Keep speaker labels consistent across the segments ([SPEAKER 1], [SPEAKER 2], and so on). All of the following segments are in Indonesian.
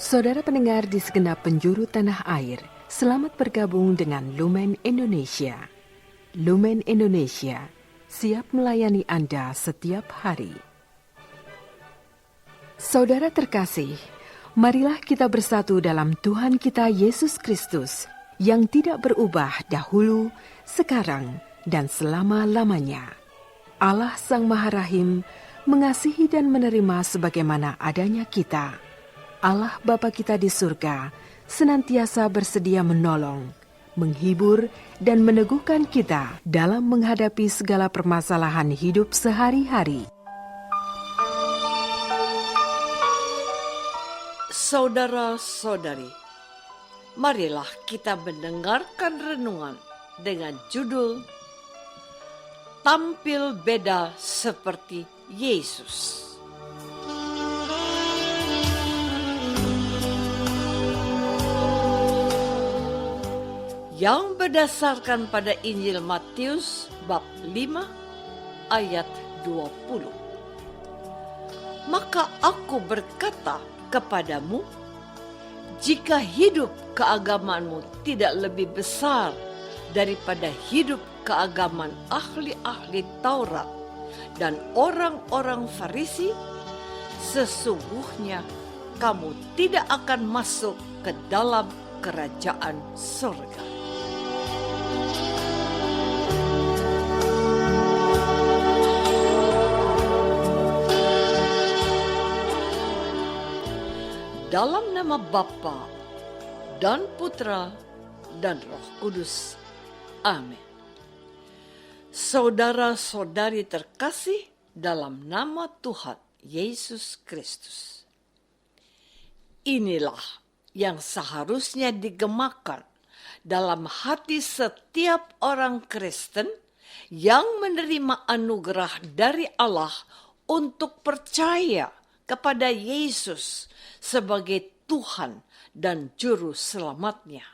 [SPEAKER 1] Saudara pendengar di segenap penjuru tanah air, selamat bergabung dengan Lumen Indonesia. Lumen Indonesia siap melayani Anda setiap hari. Saudara terkasih, marilah kita bersatu dalam Tuhan kita Yesus Kristus yang tidak berubah dahulu, sekarang, dan selama-lamanya. Allah Sang Maha Rahim mengasihi dan menerima sebagaimana adanya kita. Allah Bapa kita di surga senantiasa bersedia menolong, menghibur, dan meneguhkan kita dalam menghadapi segala permasalahan hidup sehari-hari.
[SPEAKER 2] Saudara-saudari, marilah kita mendengarkan renungan dengan judul Tampil Beda Seperti Yesus. Yang berdasarkan pada Injil Matius bab 5 ayat 20. Maka aku berkata kepadamu, jika hidup keagamaanmu tidak lebih besar daripada hidup keagamaan ahli-ahli Taurat dan orang-orang Farisi, sesungguhnya kamu tidak akan masuk ke dalam kerajaan surga. Dalam nama Bapa dan Putra dan Roh Kudus. Amin. Saudara-saudari terkasih dalam nama Tuhan Yesus Kristus. Inilah yang seharusnya digemakan dalam hati setiap orang Kristen yang menerima anugerah dari Allah untuk percaya kepada Yesus sebagai Tuhan dan Juru Selamatnya.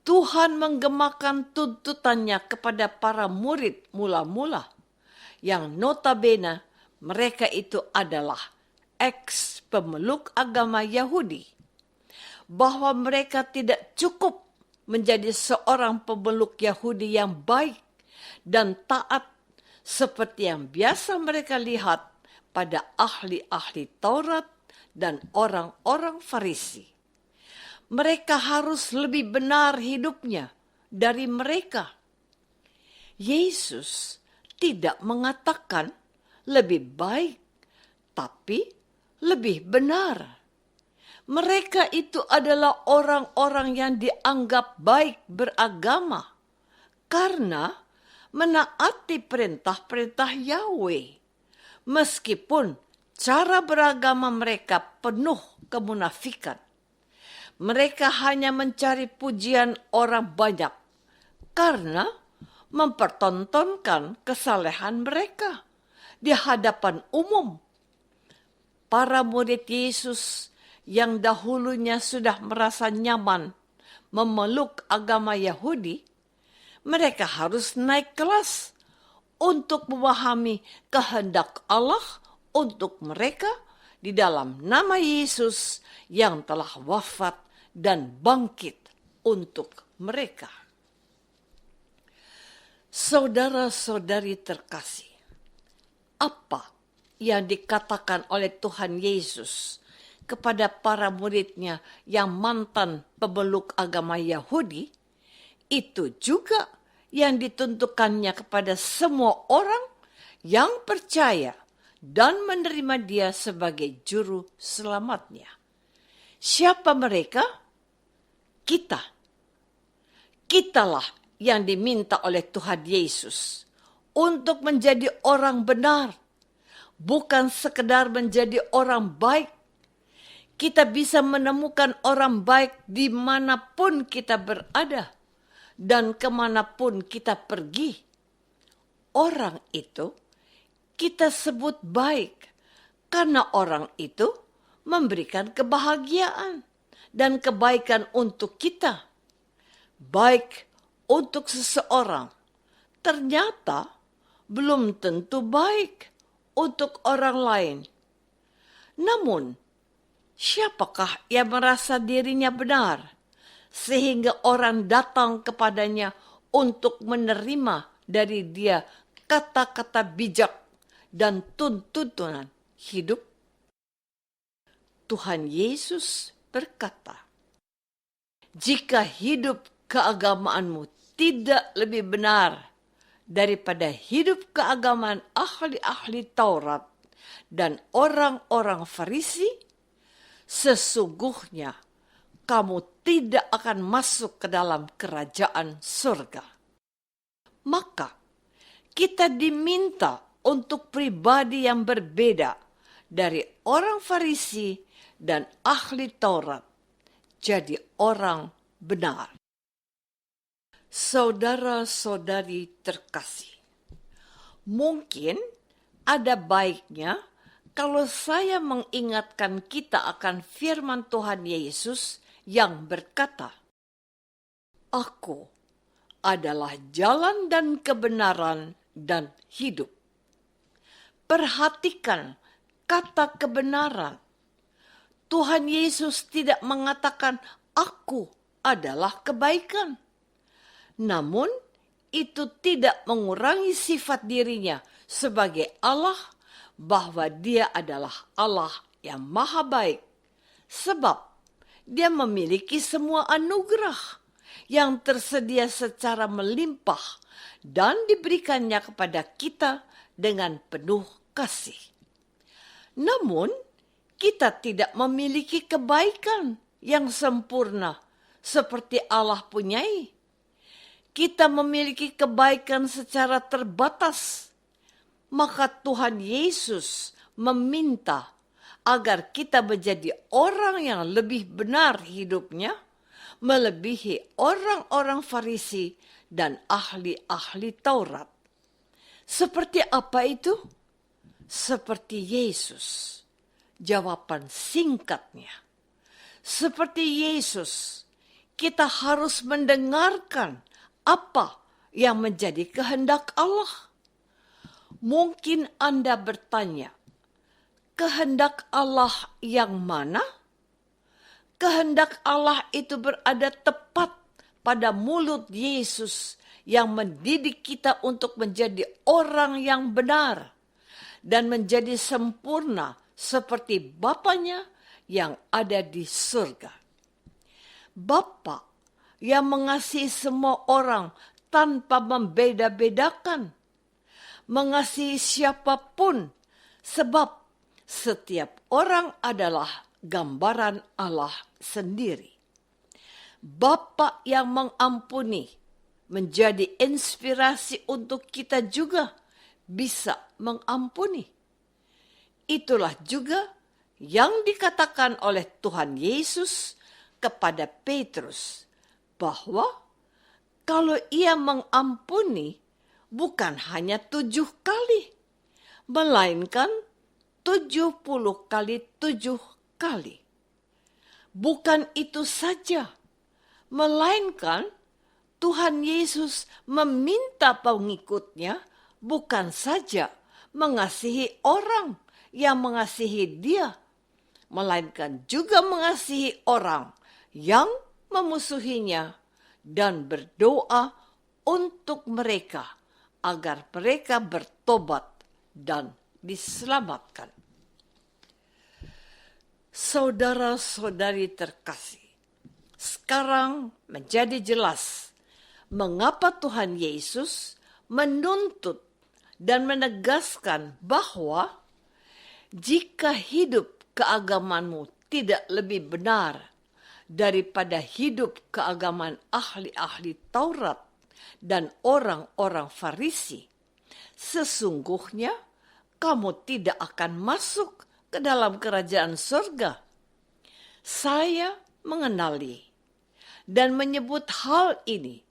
[SPEAKER 2] Tuhan menggemakan tuntutannya kepada para murid mula-mula, yang notabene mereka itu adalah ex-pemeluk agama Yahudi, bahwa mereka tidak cukup menjadi seorang pemeluk Yahudi yang baik dan taat seperti yang biasa mereka lihat pada ahli-ahli Taurat dan orang-orang Farisi. Mereka harus lebih benar hidupnya dari mereka. Yesus tidak mengatakan lebih baik, tapi lebih benar. Mereka itu adalah orang-orang yang dianggap baik beragama karena menaati perintah-perintah Yahweh. Meskipun cara beragama mereka penuh kemunafikan. Mereka hanya mencari pujian orang banyak karena mempertontonkan kesalehan mereka di hadapan umum. Para murid Yesus yang dahulunya sudah merasa nyaman memeluk agama Yahudi, mereka harus naik kelas untuk memahami kehendak Allah untuk mereka di dalam nama Yesus yang telah wafat dan bangkit untuk mereka. Saudara-saudari terkasih, apa yang dikatakan oleh Tuhan Yesus kepada para muridnya yang mantan pemeluk agama Yahudi, itu juga yang ditentukannya kepada semua orang yang percaya dan menerima Dia sebagai juru selamatnya. Siapa mereka? Kita. Kitalah yang diminta oleh Tuhan Yesus untuk menjadi orang benar, bukan sekedar menjadi orang baik. Kita bisa menemukan orang baik dimanapun kita berada dan kemanapun kita pergi. Orang itu kita sebut baik karena orang itu memberikan kebahagiaan dan kebaikan untuk kita. Baik untuk seseorang ternyata belum tentu baik untuk orang lain. Namun, Siapakah yang merasa dirinya benar, sehingga orang datang kepadanya untuk menerima dari dia kata-kata bijak dan tuntunan hidup? Tuhan Yesus berkata, "Jika hidup keagamaanmu tidak lebih benar daripada hidup keagamaan ahli-ahli Taurat dan orang-orang Farisi, sesungguhnya kamu tidak akan masuk ke dalam kerajaan surga." Maka kita diminta untuk pribadi yang berbeda dari orang Farisi dan ahli Taurat, jadi orang benar. Saudara-saudari terkasih, mungkin ada baiknya kalau saya mengingatkan kita akan firman Tuhan Yesus yang berkata, "Aku adalah jalan dan kebenaran dan hidup." Perhatikan kata kebenaran. Tuhan Yesus tidak mengatakan, "Aku adalah kebaikan." Namun, itu tidak mengurangi sifat dirinya sebagai Allah, bahwa dia adalah Allah yang maha baik. Sebab dia memiliki semua anugerah yang tersedia secara melimpah dan diberikannya kepada kita dengan penuh kasih. Namun, kita tidak memiliki kebaikan yang sempurna seperti Allah punyai. Kita memiliki kebaikan secara terbatas. Maka Tuhan Yesus meminta agar kita menjadi orang yang lebih benar hidupnya, melebihi orang-orang Farisi dan ahli-ahli Taurat. Seperti apa itu? Seperti Yesus. Jawaban singkatnya, seperti Yesus, kita harus mendengarkan apa yang menjadi kehendak Allah. Mungkin Anda bertanya, kehendak Allah yang mana? Kehendak Allah itu berada tepat pada mulut Yesus yang mendidik kita untuk menjadi orang yang benar dan menjadi sempurna seperti Bapanya yang ada di surga. Bapa yang mengasihi semua orang tanpa membeda-bedakan, mengasihi siapapun, sebab setiap orang adalah gambaran Allah sendiri. Bapa yang mengampuni menjadi inspirasi untuk kita juga bisa mengampuni. Itulah juga yang dikatakan oleh Tuhan Yesus kepada Petrus, bahwa kalau ia mengampuni bukan hanya 7 kali, melainkan 70 kali 7 kali. Bukan itu saja, melainkan Tuhan Yesus meminta pengikutnya bukan saja mengasihi orang yang mengasihi dia, melainkan juga mengasihi orang yang memusuhinya dan berdoa untuk mereka agar mereka bertobat dan diselamatkan. Saudara-saudari terkasih, sekarang menjadi jelas mengapa Tuhan Yesus menuntut dan menegaskan bahwa jika hidup keagamanmu tidak lebih benar daripada hidup keagamaan ahli-ahli Taurat dan orang-orang Farisi, sesungguhnya kamu tidak akan masuk ke dalam kerajaan surga. Saya mengenali dan menyebut hal ini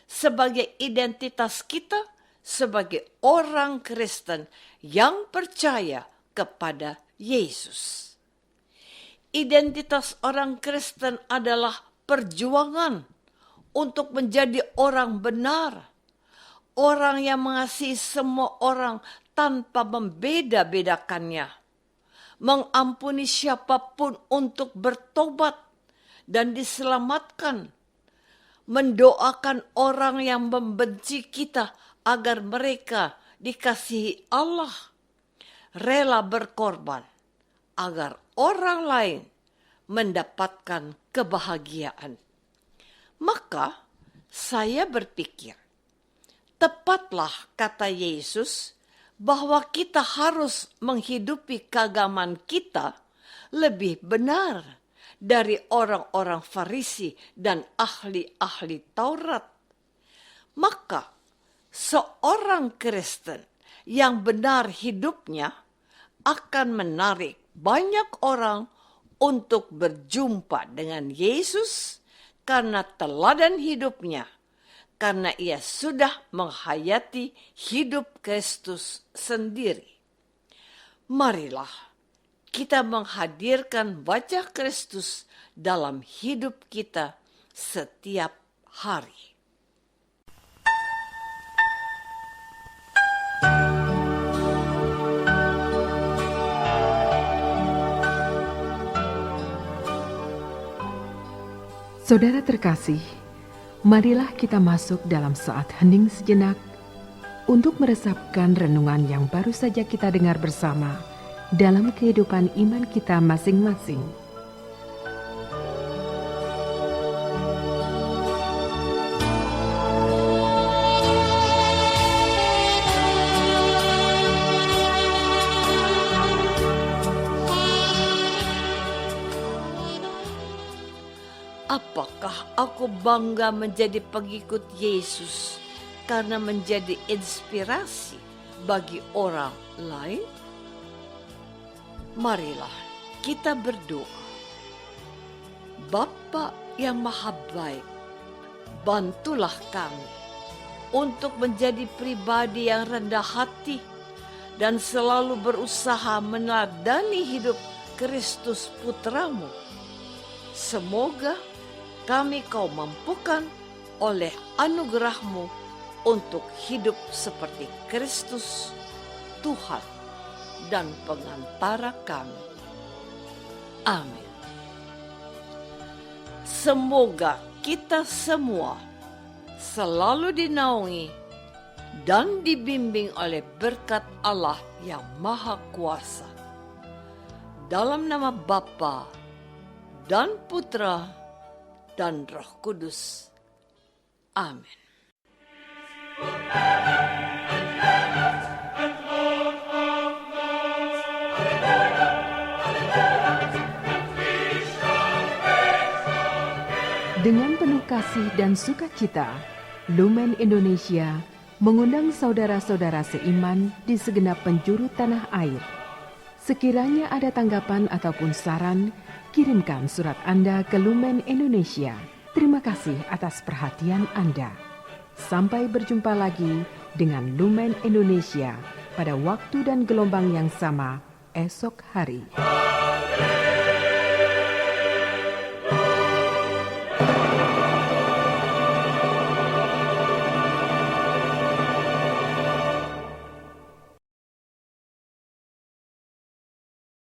[SPEAKER 2] sebagai identitas kita sebagai orang Kristen yang percaya kepada Yesus. Identitas orang Kristen adalah perjuangan untuk menjadi orang benar, orang yang mengasihi semua orang tanpa membeda-bedakannya, mengampuni siapapun untuk bertobat dan diselamatkan, mendoakan orang yang membenci kita agar mereka dikasihi Allah, rela berkorban agar orang lain mendapatkan kebahagiaan. Maka saya berpikir, tepatlah kata Yesus bahwa kita harus menghidupi keagamaan kita lebih benar dari orang-orang Farisi dan ahli-ahli Taurat. Maka seorang Kristen yang benar hidupnya akan menarik banyak orang untuk berjumpa dengan Yesus karena teladan hidupnya, karena ia sudah menghayati hidup Kristus sendiri. Marilah kita menghadirkan wajah Kristus dalam hidup kita setiap hari.
[SPEAKER 1] Saudara terkasih, marilah kita masuk dalam saat hening sejenak untuk meresapkan renungan yang baru saja kita dengar bersama dalam kehidupan iman kita masing-masing.
[SPEAKER 2] Apakah aku bangga menjadi pengikut Yesus karena menjadi inspirasi bagi orang lain? Marilah kita berdoa. Bapa yang Maha Baik, bantulah kami untuk menjadi pribadi yang rendah hati dan selalu berusaha meneladani hidup Kristus Putramu. Semoga kami Kau mampukan oleh anugerah-Mu untuk hidup seperti Kristus, Tuhan dan pengantara kami. Amin. Semoga kita semua selalu dinaungi dan dibimbing oleh berkat Allah yang Maha Kuasa. Dalam nama Bapa dan Putra dan Roh Kudus. Amin.
[SPEAKER 1] Dengan penuh kasih dan sukacita, Lumen Indonesia mengundang saudara-saudara seiman di segenap penjuru tanah air. Sekiranya ada tanggapan ataupun saran, kirimkan surat Anda ke Lumen Indonesia. Terima kasih atas perhatian Anda. Sampai berjumpa lagi dengan Lumen Indonesia pada waktu dan gelombang yang sama esok hari.